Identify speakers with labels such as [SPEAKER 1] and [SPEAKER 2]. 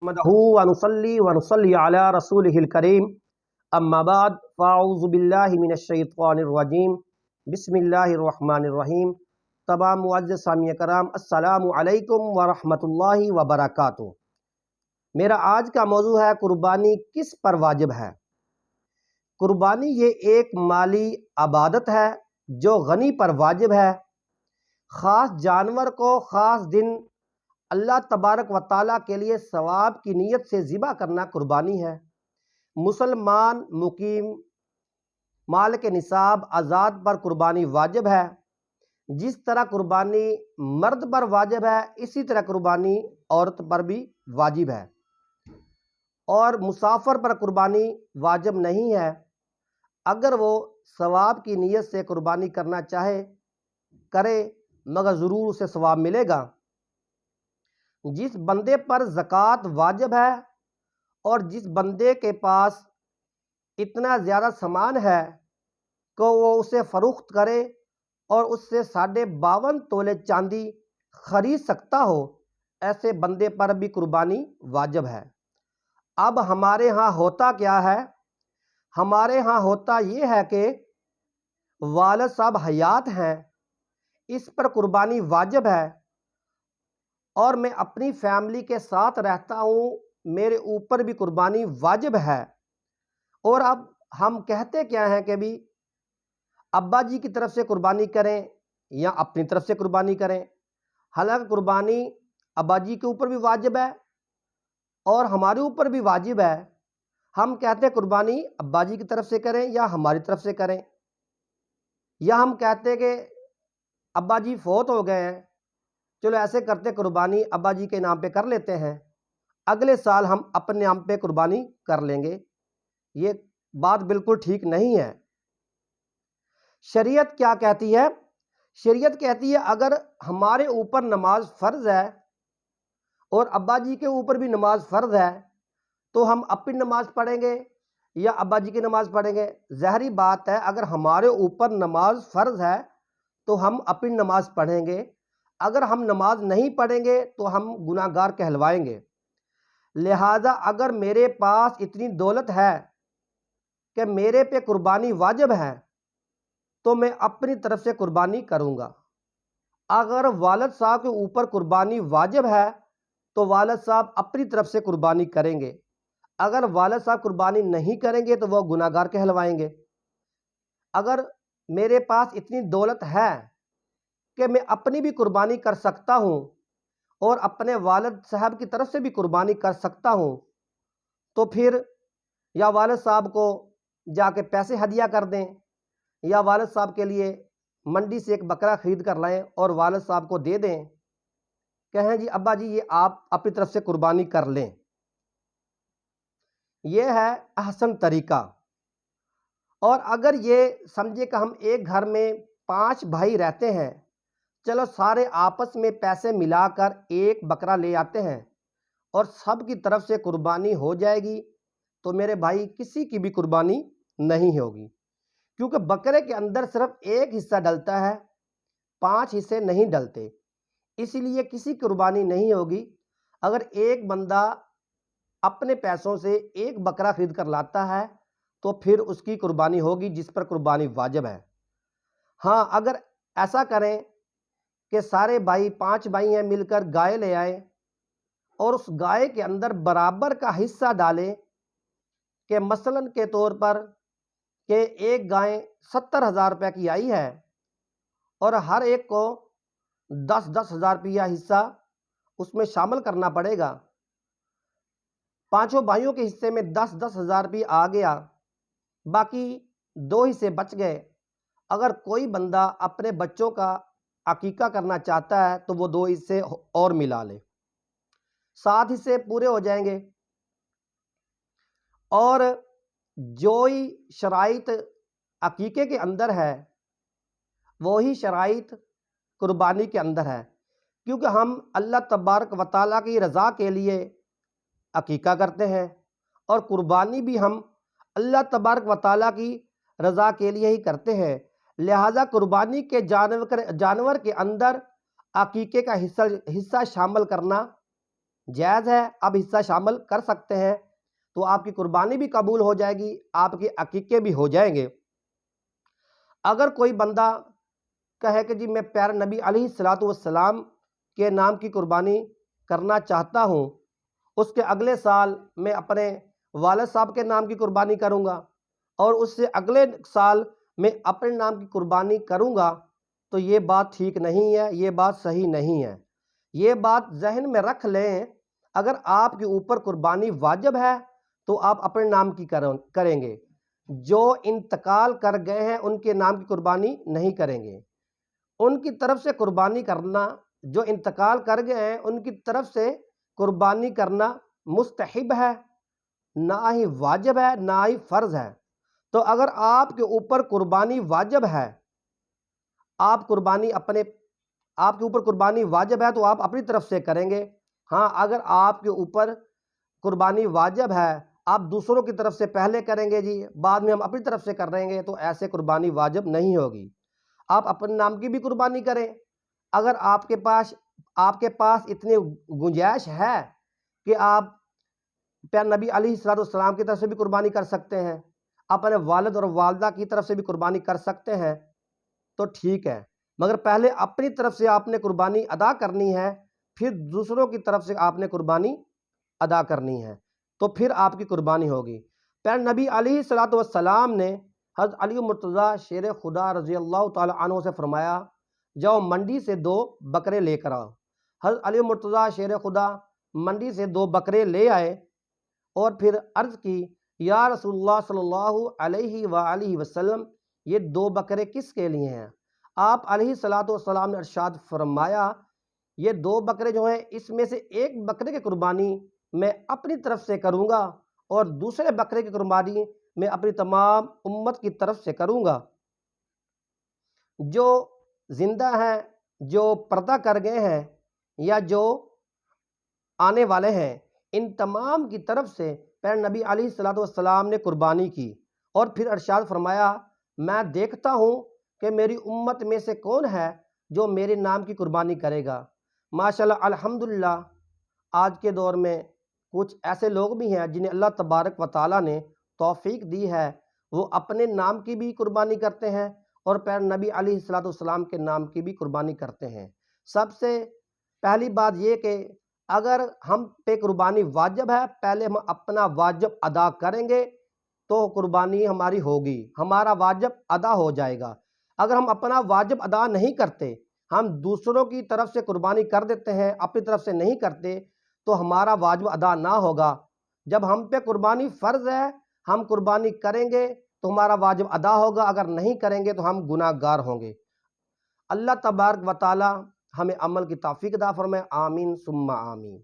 [SPEAKER 1] نحمدہ ونصلی ونصلی علی رسولہ الکریم اما بعد فاعوذ باللہ من الشیطان الرجیم بسم اللہ الرحمن الرحیم۔ تمام معزز سامعین کرام السلام علیکم ورحمۃ اللہ وبرکاتہ۔ میرا آج کا موضوع ہے قربانی کس پر واجب ہے۔ قربانی یہ ایک مالی عبادت ہے جو غنی پر واجب ہے۔ خاص جانور کو خاص دن اللہ تبارک و تعالیٰ کے لیے ثواب کی نیت سے ذبح کرنا قربانی ہے۔ مسلمان مقیم مال کے نصاب آزاد پر قربانی واجب ہے۔ جس طرح قربانی مرد پر واجب ہے اسی طرح قربانی عورت پر بھی واجب ہے، اور مسافر پر قربانی واجب نہیں ہے۔ اگر وہ ثواب کی نیت سے قربانی کرنا چاہے کرے مگر ضرور اسے ثواب ملے گا۔ جس بندے پر زکوٰۃ واجب ہے اور جس بندے کے پاس اتنا زیادہ سامان ہے کہ وہ اسے فروخت کرے اور اس سے 52.5 تولے چاندی خرید سکتا ہو، ایسے بندے پر بھی قربانی واجب ہے۔ اب ہمارے ہاں ہوتا کیا ہے؟ ہمارے ہاں ہوتا یہ ہے کہ والد صاحب حیات ہیں، اس پر قربانی واجب ہے، اور میں اپنی فیملی کے ساتھ رہتا ہوں، میرے اوپر بھی قربانی واجب ہے۔ اور اب ہم کہتے کیا ہیں کہ بھی ابا جی کی طرف سے قربانی کریں یا اپنی طرف سے قربانی کریں، حالانکہ قربانی ابا جی کے اوپر بھی واجب ہے اور ہمارے اوپر بھی واجب ہے۔ ہم کہتے ہیں قربانی ابا جی کی طرف سے کریں یا ہماری طرف سے کریں، یا ہم کہتے ہیں کہ ابا جی فوت ہو گئے ہیں، چلو ایسے کرتے قربانی ابا جی کے نام پہ کر لیتے ہیں، اگلے سال ہم اپنے نام پہ قربانی کر لیں گے۔ یہ بات بالکل ٹھیک نہیں ہے۔ شریعت کیا کہتی ہے؟ شریعت کہتی ہے اگر ہمارے اوپر نماز فرض ہے اور ابا جی کے اوپر بھی نماز فرض ہے تو ہم اپنی نماز پڑھیں گے یا ابا جی کی نماز پڑھیں گے؟ ظاہری بات ہے اگر ہمارے اوپر نماز فرض ہے تو ہم اپنی نماز پڑھیں گے، اگر ہم نماز نہیں پڑھیں گے تو ہم گناہ گار کہلوائیں گے۔ لہٰذا اگر میرے پاس اتنی دولت ہے کہ میرے پہ قربانی واجب ہے تو میں اپنی طرف سے قربانی کروں گا۔ اگر والد صاحب کے اوپر قربانی واجب ہے تو والد صاحب اپنی طرف سے قربانی کریں گے، اگر والد صاحب قربانی نہیں کریں گے تو وہ گناہ گار کہلوائیں گے۔ اگر میرے پاس اتنی دولت ہے کہ میں اپنی بھی قربانی کر سکتا ہوں اور اپنے والد صاحب کی طرف سے بھی قربانی کر سکتا ہوں تو پھر یا والد صاحب کو جا کے پیسے ہدیہ کر دیں یا والد صاحب کے لیے منڈی سے ایک بکرا خرید کر لائیں اور والد صاحب کو دے دیں، کہیں جی ابا جی یہ آپ اپنی طرف سے قربانی کر لیں۔ یہ ہے احسن طریقہ۔ اور اگر یہ سمجھے کہ ہم ایک گھر میں 5 بھائی رہتے ہیں، چلو سارے آپس میں پیسے ملا کر ایک بکرا لے آتے ہیں اور سب کی طرف سے قربانی ہو جائے گی تو میرے بھائی کسی کی بھی قربانی نہیں ہوگی، کیونکہ بکرے کے اندر صرف ایک حصہ ڈلتا ہے، 5 حصے نہیں ڈلتے، اسی لیے کسی قربانی نہیں ہوگی۔ اگر ایک بندہ اپنے پیسوں سے ایک بکرا خرید کر لاتا ہے تو پھر اس کی قربانی ہوگی جس پر قربانی واجب ہے۔ ہاں اگر ایسا کریں کہ سارے بھائی 5 بھائی ہیں مل کر گائے لے آئیں اور اس گائے کے اندر برابر کا حصہ ڈالیں کہ مثلاً کے طور پر کہ ایک گائے 70,000 روپے کی آئی ہے اور ہر ایک کو 10,000 روپیہ حصہ اس میں شامل کرنا پڑے گا، 5 بھائیوں کے حصے میں 10,000 روپیہ آ گیا، باقی 2 حصے بچ گئے۔ اگر کوئی بندہ اپنے بچوں کا عقیقہ کرنا چاہتا ہے تو وہ 2 حصے اور ملا لے، 7 حصے پورے ہو جائیں گے۔ اور جو ہی شرائط عقیقے کے اندر ہے وہی شرائط قربانی کے اندر ہے، کیونکہ ہم اللہ تبارک و تعالیٰ کی رضا کے لیے عقیقہ کرتے ہیں اور قربانی بھی ہم اللہ تبارک و تعالیٰ کی رضا کے لیے ہی کرتے ہیں، لہٰذا قربانی کے جانور کے اندر عقیقے کا حصہ شامل کرنا جائز ہے، اب حصہ شامل کر سکتے ہیں، تو آپ کی قربانی بھی قبول ہو جائے گی، آپ کے عقیقے بھی ہو جائیں گے۔ اگر کوئی بندہ کہے کہ جی میں پیارے نبی علیہ الصلوۃ والسلام کے نام کی قربانی کرنا چاہتا ہوں، اس کے اگلے سال میں اپنے والد صاحب کے نام کی قربانی کروں گا اور اس سے اگلے سال میں اپنے نام کی قربانی کروں گا، تو یہ بات ٹھیک نہیں ہے، یہ بات صحیح نہیں ہے۔ یہ بات ذہن میں رکھ لیں، اگر آپ کے اوپر قربانی واجب ہے تو آپ اپنے نام کی کریں گے، جو انتقال کر گئے ہیں ان کے نام کی قربانی نہیں کریں گے۔ ان کی طرف سے قربانی کرنا، جو انتقال کر گئے ہیں ان کی طرف سے قربانی کرنا مستحب ہے، نہ ہی واجب ہے، نہ ہی فرض ہے۔ تو اگر آپ کے اوپر قربانی واجب ہے، آپ کے اوپر قربانی واجب ہے تو آپ اپنی طرف سے کریں گے۔ ہاں، اگر آپ کے اوپر قربانی واجب ہے، آپ دوسروں کی طرف سے پہلے کریں گے جی بعد میں ہم اپنی طرف سے کر رہیں گے، تو ایسے قربانی واجب نہیں ہوگی۔ آپ اپنے نام کی بھی قربانی کریں، اگر آپ کے پاس اتنی گنجائش ہے کہ آپ پیارے نبی علیہ الصلوۃ والسلام کی طرف سے بھی قربانی کر سکتے ہیں، اپنے والد اور والدہ کی طرف سے بھی قربانی کر سکتے ہیں، تو ٹھیک ہے، مگر پہلے اپنی طرف سے آپ نے قربانی ادا کرنی ہے، پھر دوسروں کی طرف سے آپ نے قربانی ادا کرنی ہے، تو پھر آپ کی قربانی ہوگی۔ پیارے نبی علیہ الصلوۃ والسلام نے حضرت علی مرتضیٰ شیر خدا رضی اللہ تعالی عنہ سے فرمایا، جاؤ منڈی سے 2 بکرے لے کر آؤ۔ حضرت علی مرتضیٰ شیر خدا منڈی سے 2 بکرے لے آئے اور پھر عرض کی، یا رسول اللہ صلی اللہ علیہ وآلہ وسلم، یہ 2 بکرے کس کے لیے ہیں؟ آپ علیہ الصلوۃ والسلام نے ارشاد فرمایا، یہ 2 بکرے جو ہیں اس میں سے ایک بکرے کی قربانی میں اپنی طرف سے کروں گا اور دوسرے بکرے کی قربانی میں اپنی تمام امت کی طرف سے کروں گا۔ جو زندہ ہیں، جو پردہ کر گئے ہیں یا جو آنے والے ہیں، ان تمام کی طرف سے پیارے نبی علیہ الصلوۃ والسلام نے قربانی کی اور پھر ارشاد فرمایا، میں دیکھتا ہوں کہ میری امت میں سے کون ہے جو میرے نام کی قربانی کرے گا۔ ماشاءاللہ الحمدللہ آج کے دور میں کچھ ایسے لوگ بھی ہیں جنہیں اللہ تبارک و تعالیٰ نے توفیق دی ہے، وہ اپنے نام کی بھی قربانی کرتے ہیں اور پیارے نبی علیہ الصلوۃ والسلام کے نام کی بھی قربانی کرتے ہیں۔ سب سے پہلی بات یہ کہ اگر ہم پہ قربانی واجب ہے، پہلے ہم اپنا واجب ادا کریں گے تو قربانی ہماری ہوگی، ہمارا واجب ادا ہو جائے گا۔ اگر ہم اپنا واجب ادا نہیں کرتے، ہم دوسروں کی طرف سے قربانی کر دیتے ہیں، اپنی طرف سے نہیں کرتے، تو ہمارا واجب ادا نہ ہوگا۔ جب ہم پہ قربانی فرض ہے، ہم قربانی کریں گے تو ہمارا واجب ادا ہوگا، اگر نہیں کریں گے تو ہم گناہ گار ہوں گے۔ اللہ تبارک و تعالی ہمیں عمل کی توفیق عطا فرمائے، آمین ثم آمین۔